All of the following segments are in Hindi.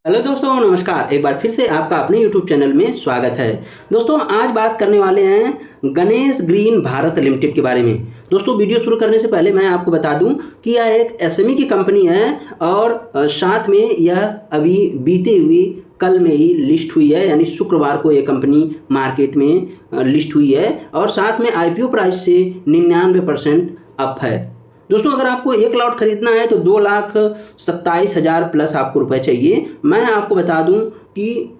हेलो दोस्तों, नमस्कार। एक बार फिर से आपका अपने YouTube चैनल में स्वागत है। दोस्तों, आज बात करने वाले हैं गणेश ग्रीन भारत लिमिटेड के बारे में। दोस्तों, वीडियो शुरू करने से पहले मैं आपको बता दूं कि यह एक एसएमई की कंपनी है और साथ में यह अभी बीते हुए कल में ही लिस्ट हुई है, यानी शुक्रवार को ये कंपनी मार्केट में लिस्ट हुई है और साथ में आईपीओ प्राइस से 99% अप है। दोस्तों, अगर आपको 1 लॉट खरीदना है तो 2,27,000 प्लस आपको रुपए चाहिए। मैं आपको बता दूं कि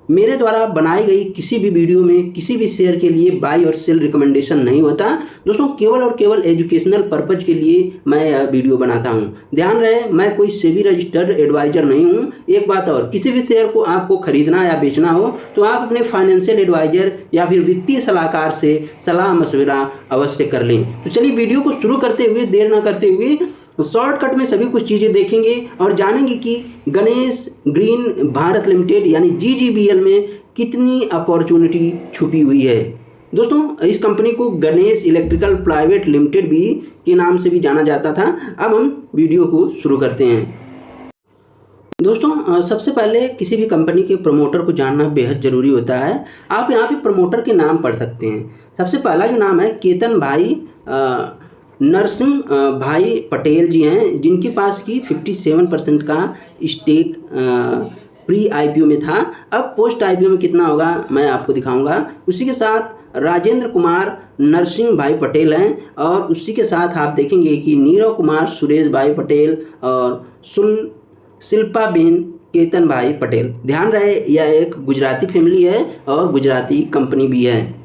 मेरे द्वारा बनाई गई किसी भी वीडियो में किसी भी शेयर के लिए बाई और सेल रिकमेंडेशन नहीं होता। दोस्तों, केवल और केवल एजुकेशनल पर्पज के लिए मैं यह वीडियो बनाता हूं। ध्यान रहे, मैं कोई सेबी रजिस्टर्ड एडवाइजर नहीं हूं। एक बात और, किसी भी शेयर को आपको खरीदना या बेचना हो तो आप अपने फाइनेंशियल एडवाइजर या फिर वित्तीय सलाहकार से सलाह मशविरा अवश्य कर लें। तो चलिए वीडियो को शुरू करते हुए देर न करते हुए शॉर्टकट में सभी कुछ चीज़ें देखेंगे और जानेंगे कि गणेश ग्रीन भारत लिमिटेड यानी GGBL में कितनी अपॉर्चुनिटी छुपी हुई है। दोस्तों, इस कंपनी को गणेश इलेक्ट्रिकल प्राइवेट लिमिटेड भी के नाम से भी जाना जाता था। अब हम वीडियो को शुरू करते हैं। दोस्तों, सबसे पहले किसी भी कंपनी के प्रमोटर को जानना बेहद ज़रूरी होता है। आप यहाँ पे प्रमोटर के नाम पढ़ सकते हैं। सबसे पहला जो नाम है केतन भाई नरसिंह भाई पटेल जी हैं, जिनके पास की 57% का स्टेक प्री आईपीओ में था। अब पोस्ट आईपीओ में कितना होगा मैं आपको दिखाऊंगा। उसी के साथ राजेंद्र कुमार नरसिंह भाई पटेल हैं और उसी के साथ आप देखेंगे कि नीरव कुमार सुरेश भाई पटेल और शिल्पा बेन केतन भाई पटेल। ध्यान रहे, यह एक गुजराती फैमिली है और गुजराती कंपनी भी है।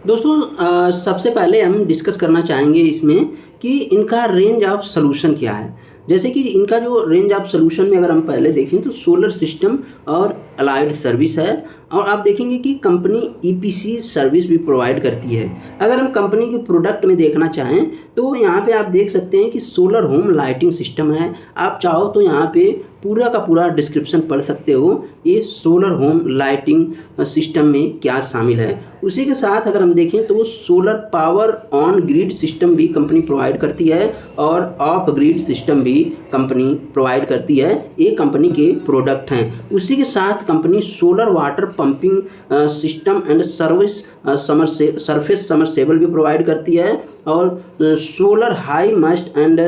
दोस्तों, सबसे पहले हम डिस्कस करना चाहेंगे इसमें कि इनका रेंज ऑफ सॉल्यूशन क्या है। जैसे कि इनका जो रेंज ऑफ सॉल्यूशन में अगर हम पहले देखें तो सोलर सिस्टम और अलाइड सर्विस है और आप देखेंगे कि कंपनी EPC सर्विस भी प्रोवाइड करती है। अगर हम कंपनी के प्रोडक्ट में देखना चाहें तो यहाँ पे आप देख सकते हैं कि सोलर होम लाइटिंग सिस्टम है। आप चाहो तो यहाँ पे पूरा का पूरा डिस्क्रिप्शन पढ़ सकते हो ये सोलर होम लाइटिंग सिस्टम में क्या शामिल है। उसी के साथ अगर हम देखें तो solar power on grid system भी कंपनी प्रोवाइड करती है और ऑफ ग्रिड सिस्टम भी कंपनी प्रोवाइड करती है। ये कंपनी के प्रोडक्ट हैं। उसी के साथ company solar water pumping system and surface submersible भी प्रोवाइड करती है और solar high must and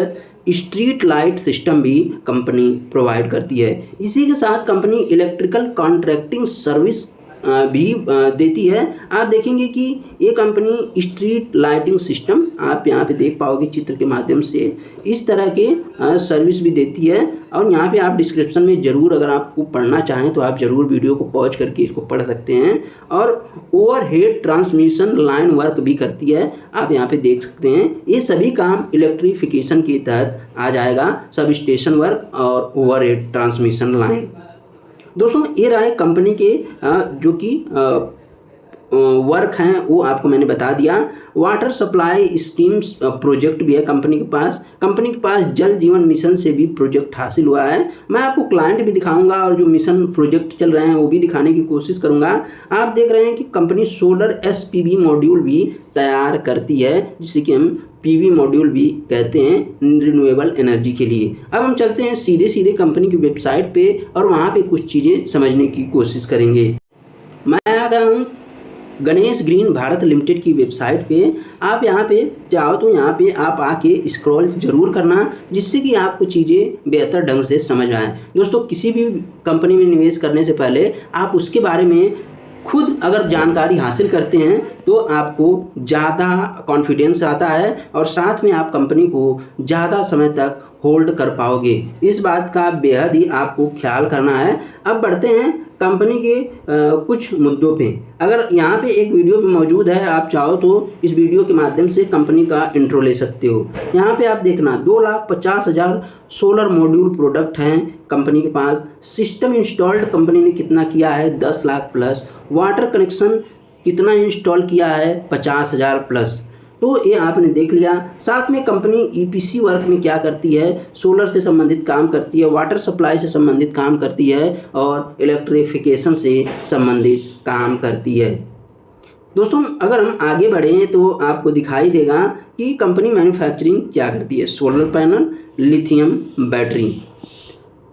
street light system भी कंपनी प्रोवाइड करती है। इसी के साथ कंपनी इलेक्ट्रिकल कॉन्ट्रैक्टिंग सर्विस भी देती है। आप देखेंगे कि ये कंपनी स्ट्रीट लाइटिंग सिस्टम आप यहाँ पे देख पाओगे चित्र के माध्यम से, इस तरह के सर्विस भी देती है। और यहाँ पे आप डिस्क्रिप्शन में ज़रूर, अगर आपको पढ़ना चाहें तो आप ज़रूर वीडियो को पॉज करके इसको पढ़ सकते हैं। और ओवरहेड ट्रांसमिशन लाइन वर्क भी करती है, आप यहाँ पे देख सकते हैं। ये सभी काम इलेक्ट्रिफिकेशन के तहत आ जाएगा, सब स्टेशन वर्क और ओवरहेड ट्रांसमिशन लाइन। दोस्तों, ये रहा है कंपनी के जो कि वर्क हैं वो आपको मैंने बता दिया। वाटर सप्लाई स्कीम्स प्रोजेक्ट भी है कंपनी के पास। कंपनी के पास जल जीवन मिशन से भी प्रोजेक्ट हासिल हुआ है। मैं आपको क्लाइंट भी दिखाऊंगा और जो मिशन प्रोजेक्ट चल रहे हैं वो भी दिखाने की कोशिश करूंगा। आप देख रहे हैं कि कंपनी सोलर SPV मॉड्यूल भी तैयार करती है, जिसे कि हम PV मॉड्यूल भी कहते हैं रिन्यूएबल एनर्जी के लिए। अब हम चलते हैं सीधे कंपनी की वेबसाइट पे और वहाँ पे कुछ चीज़ें समझने की कोशिश करेंगे। मैं आ गया हूँ गणेश ग्रीन भारत लिमिटेड की वेबसाइट पे। आप यहाँ पे चाहो तो यहाँ पे आप आके स्क्रॉल जरूर करना, जिससे कि आपको चीज़ें बेहतर ढंग से समझ आए। दोस्तों, किसी भी कंपनी में निवेश करने से पहले आप उसके बारे में खुद अगर जानकारी हासिल करते हैं तो आपको ज़्यादा कॉन्फिडेंस आता है और साथ में आप कंपनी को ज़्यादा समय तक होल्ड कर पाओगे। इस बात का बेहद ही आपको ख्याल करना है। अब बढ़ते हैं कंपनी के कुछ मुद्दों पे। अगर यहाँ पे एक वीडियो भी मौजूद है, आप चाहो तो इस वीडियो के माध्यम से कंपनी का इंट्रो ले सकते हो। यहाँ पे आप देखना 2,50,000 सोलर मॉड्यूल प्रोडक्ट हैं कंपनी के पास। सिस्टम इंस्टॉल्ड कंपनी ने कितना किया है, 10 लाख प्लस। वाटर कनेक्शन कितना इंस्टॉल किया है, 50,000 प्लस। तो ये आपने देख लिया। साथ में कंपनी EPC वर्क में क्या करती है, सोलर से संबंधित काम करती है, वाटर सप्लाई से संबंधित काम करती है और इलेक्ट्रिफिकेशन से संबंधित काम करती है। दोस्तों, अगर हम आगे बढ़ें तो आपको दिखाई देगा कि कंपनी मैन्युफैक्चरिंग क्या करती है, सोलर पैनल, लिथियम बैटरी।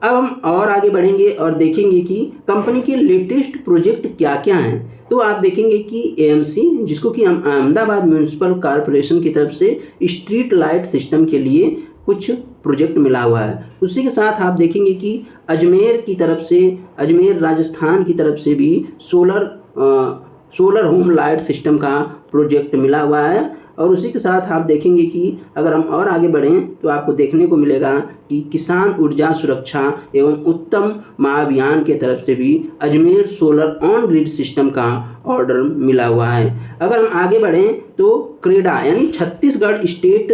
अब हम और आगे बढ़ेंगे और देखेंगे कि कंपनी के लेटेस्ट प्रोजेक्ट क्या क्या हैं। तो आप देखेंगे कि एएमसी, जिसको कि हम अहमदाबाद म्यूनिसिपल कॉरपोरेशन की तरफ से स्ट्रीट लाइट सिस्टम के लिए कुछ प्रोजेक्ट मिला हुआ है। उसी के साथ आप देखेंगे कि अजमेर की तरफ से, अजमेर राजस्थान की तरफ से भी सोलर होम लाइट सिस्टम का प्रोजेक्ट मिला हुआ है। और उसी के साथ आप देखेंगे कि अगर हम और आगे बढ़ें तो आपको देखने को मिलेगा कि किसान ऊर्जा सुरक्षा एवं उत्तम महाअभियान के तरफ से भी Ajmer solar on grid system का ऑर्डर मिला हुआ है। अगर हम आगे बढ़ें तो क्रेडा यानी Chhattisgarh state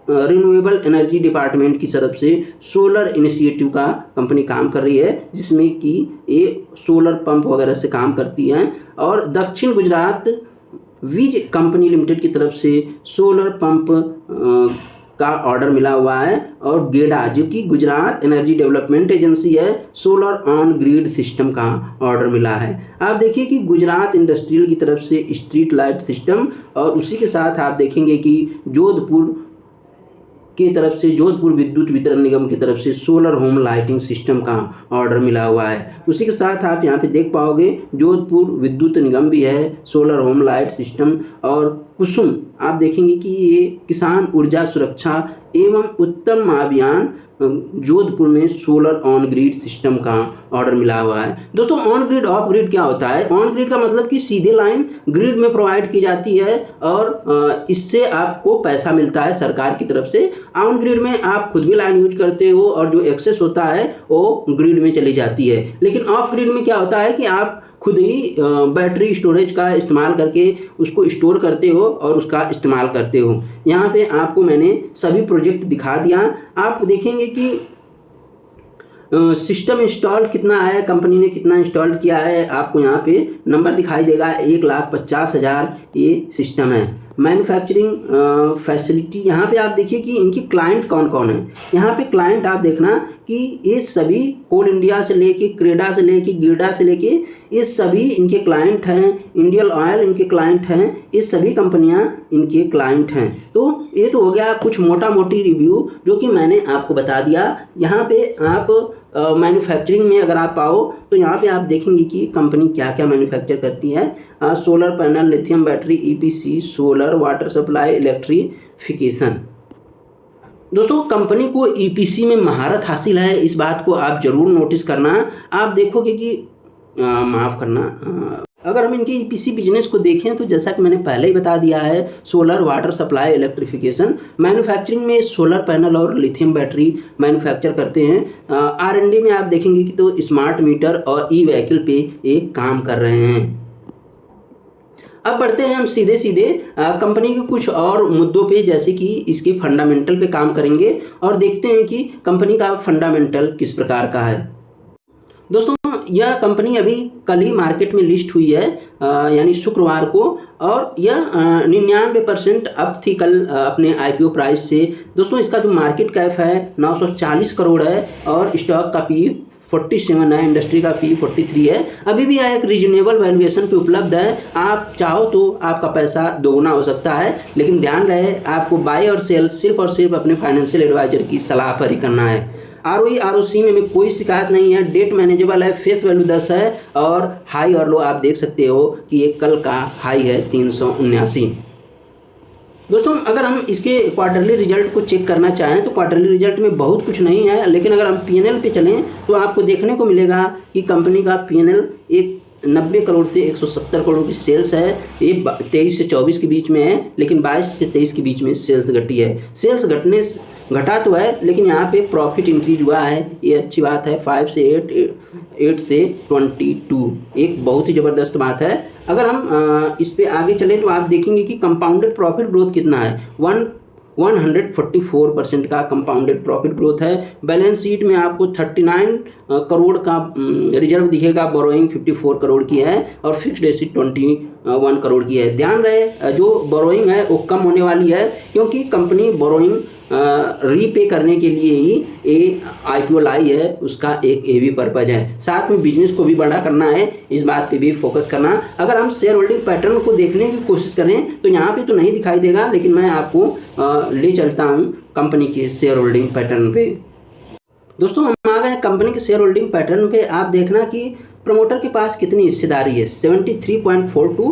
renewable energy department की तरफ से सोलर इनिशिएटिव का कंपनी काम कर रही है, जिसमें कि ये सोलर पंप वगैरह से काम करती है। और दक्षिण गुजरात वीज कंपनी लिमिटेड की तरफ से सोलर पंप का ऑर्डर मिला हुआ है। और गेडा, जो कि गुजरात एनर्जी डेवलपमेंट एजेंसी है, सोलर ऑन ग्रिड सिस्टम का ऑर्डर मिला है। आप देखिए कि गुजरात इंडस्ट्रियल की तरफ से स्ट्रीट लाइट सिस्टम, और उसी के साथ आप देखेंगे कि जोधपुर की तरफ से, जोधपुर विद्युत वितरण निगम की तरफ से सोलर होम लाइटिंग सिस्टम का ऑर्डर मिला हुआ है। उसी के साथ आप यहाँ पे देख पाओगे जोधपुर विद्युत निगम भी है, सोलर होम लाइट सिस्टम। और कुसुम, आप देखेंगे कि ये किसान ऊर्जा सुरक्षा एवं उत्तम महाअभियान जोधपुर में सोलर ऑन ग्रिड सिस्टम का ऑर्डर मिला हुआ है। दोस्तों, ऑन ग्रिड ऑफ ग्रिड क्या होता है? ऑन ग्रिड का मतलब कि सीधे लाइन ग्रिड में प्रोवाइड की जाती है और इससे आपको पैसा मिलता है सरकार की तरफ से। ऑन ग्रिड में आप खुद भी लाइन यूज करते हो और जो एक्सेस होता है वो ग्रिड में चली जाती है। लेकिन ऑफ ग्रिड में क्या होता है कि आप खुद ही बैटरी स्टोरेज का इस्तेमाल करके उसको स्टोर करते हो और उसका इस्तेमाल करते हो। यहाँ पे आपको मैंने सभी प्रोजेक्ट दिखा दिया। आप देखेंगे कि सिस्टम इंस्टॉल कितना है, कंपनी ने कितना इंस्टॉल किया है, आपको यहाँ पे नंबर दिखाई देगा। 1,50,000 ये सिस्टम है। मैन्युफैक्चरिंग फैसिलिटी, यहाँ पे आप देखिए कि इनकी क्लाइंट कौन कौन है। यहाँ पे क्लाइंट आप देखना कि ये सभी कोल इंडिया से लेके, क्रेडा से लेके, गिरडा से लेके, ये सभी इनके क्लाइंट हैं। इंडियन ऑयल इनके क्लाइंट हैं। ये सभी कंपनियां इनके क्लाइंट हैं। तो ये तो हो गया कुछ मोटा मोटी रिव्यू जो कि मैंने आपको बता दिया। यहाँ पे आप मैन्युफैक्चरिंग में अगर आप आओ तो यहाँ पे आप देखेंगे कि कंपनी क्या क्या मैन्युफैक्चर करती है। Solar panel, lithium battery, EPC, solar, water supply, electrification. दोस्तों, कंपनी को ईपीसी में महारत हासिल है, इस बात को आप जरूर नोटिस करना। आप देखोगे कि माफ़ करना, अगर हम इनके ईपीसी बिजनेस को देखें तो जैसा कि मैंने पहले ही बता दिया है, solar, water supply, electrification, manufacturing में सोलर पैनल और लिथियम बैटरी मैन्युफैक्चर करते हैं। आर&डी में आप देखेंगे कि तो स्मार्ट मीटर और ई व्हीकल पे एक काम कर रहे हैं। अब बढ़ते हैं हम सीधे सीधे कंपनी के कुछ और मुद्दों पे, जैसे कि इसके फंडामेंटल पे काम करेंगे और देखते हैं कि कंपनी का फंडामेंटल किस प्रकार का है। दोस्तों, यह कंपनी अभी कल ही मार्केट में लिस्ट हुई है, यानी शुक्रवार को, और यह 99% अप थी कल अपने आईपीओ प्राइस से। दोस्तों, इसका जो मार्केट कैप है 940 करोड़ है और स्टॉक का पी 47 है, इंडस्ट्री का फी 43 है। अभी भी यह एक रीजनेबल वैल्यूएशन पे उपलब्ध है। आप चाहो तो आपका पैसा दोगुना हो सकता है, लेकिन ध्यान रहे आपको बाय और सेल सिर्फ और सिर्फ अपने फाइनेंशियल एडवाइजर की सलाह पर ही करना है। आरओई आरओसी में कोई शिकायत नहीं है, डेट मैनेजेबल है, फेस वैल्यू 10 है और हाई और लो आप देख सकते हो कि ये कल का हाई है 379। दोस्तों, अगर हम इसके क्वार्टरली रिजल्ट को चेक करना चाहें तो क्वार्टरली रिजल्ट में बहुत कुछ नहीं है, लेकिन अगर हम पीएनएल पे चलें तो आपको देखने को मिलेगा कि कंपनी का पीएनएल एक 90 करोड़ से 170 करोड़ की सेल्स है। ये 23 से 24 के बीच में है, लेकिन 22 से 23 के बीच में सेल्स घटी है। सेल्स घटा तो है, लेकिन यहाँ पे प्रॉफिट इंक्रीज हुआ है, ये अच्छी बात है। 5 से 8 से 22, एक बहुत ही ज़बरदस्त बात है। अगर हम इस पे आगे चलें तो आप देखेंगे कि कंपाउंडेड प्रॉफिट ग्रोथ कितना है, 144% का कंपाउंडेड प्रॉफिट ग्रोथ है। बैलेंस शीट में आपको 39 करोड़ का रिजर्व दिखेगा, बोरोइंग 54 करोड़ की है और फिक्स्ड एसेट 21 करोड़ की है। ध्यान रहे जो बोरोइंग है वो कम होने वाली है, क्योंकि कंपनी बोरोइंग रीपे करने के लिए ही आईपीओ लाई है, उसका एक ये भी पर्पज है। साथ में बिजनेस को भी बड़ा करना है, इस बात पे भी फोकस करना। अगर हम शेयर होल्डिंग पैटर्न को देखने की कोशिश करें तो यहाँ पे तो नहीं दिखाई देगा, लेकिन मैं आपको ले चलता हूँ कंपनी के शेयर होल्डिंग पैटर्न पे। दोस्तों हम आ गए हैं कंपनी के शेयर होल्डिंग पैटर्न पे। आप देखना कि प्रमोटर के पास कितनी हिस्सेदारी है, 73.42,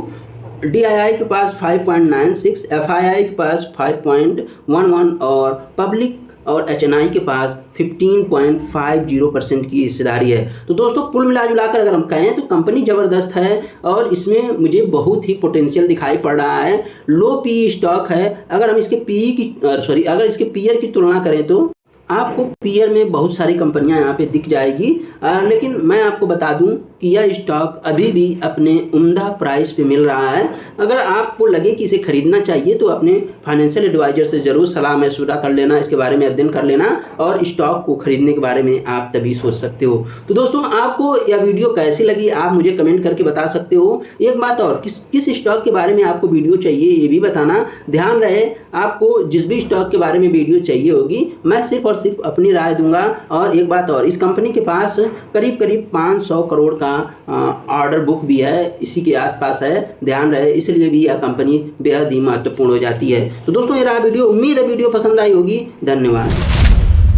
DII के पास 5.96, FII के पास 5.11 और पब्लिक और HNI के पास 15.50% की हिस्सेदारी है। तो दोस्तों कुल मिलाकर अगर हम कहें तो कंपनी ज़बरदस्त है और इसमें मुझे बहुत ही पोटेंशियल दिखाई पड़ रहा है। लो पी स्टॉक है। अगर हम इसके अगर इसके पीयर की तुलना करें तो आपको पीयर में बहुत सारी कंपनियां यहाँ पे दिख जाएगी, लेकिन मैं आपको बता दूं कि यह स्टॉक अभी भी अपने उम्दा प्राइस पे मिल रहा है। अगर आपको लगे कि इसे खरीदना चाहिए तो अपने फाइनेंशियल एडवाइजर से ज़रूर सलाह मशवरा कर लेना, इसके बारे में अध्ययन कर लेना और स्टॉक को खरीदने के बारे में आप तभी सोच सकते हो। तो दोस्तों आपको यह वीडियो कैसी लगी आप मुझे कमेंट करके बता सकते हो। एक बात और, किस स्टॉक के बारे में आपको वीडियो चाहिए ये भी बताना। ध्यान रहे आपको जिस भी स्टॉक के बारे में वीडियो चाहिए होगी मैं सिर्फ और सिर्फ अपनी राय दूंगा। और एक बात और, इस कंपनी के पास करीब 500 करोड़ का ऑर्डर बुक भी है, इसी के आसपास है, ध्यान रहे, इसलिए भी यह कंपनी बेहद ही महत्वपूर्ण हो जाती है। तो दोस्तों ये रहा वीडियो, उम्मीद है वीडियो पसंद आई होगी। धन्यवाद।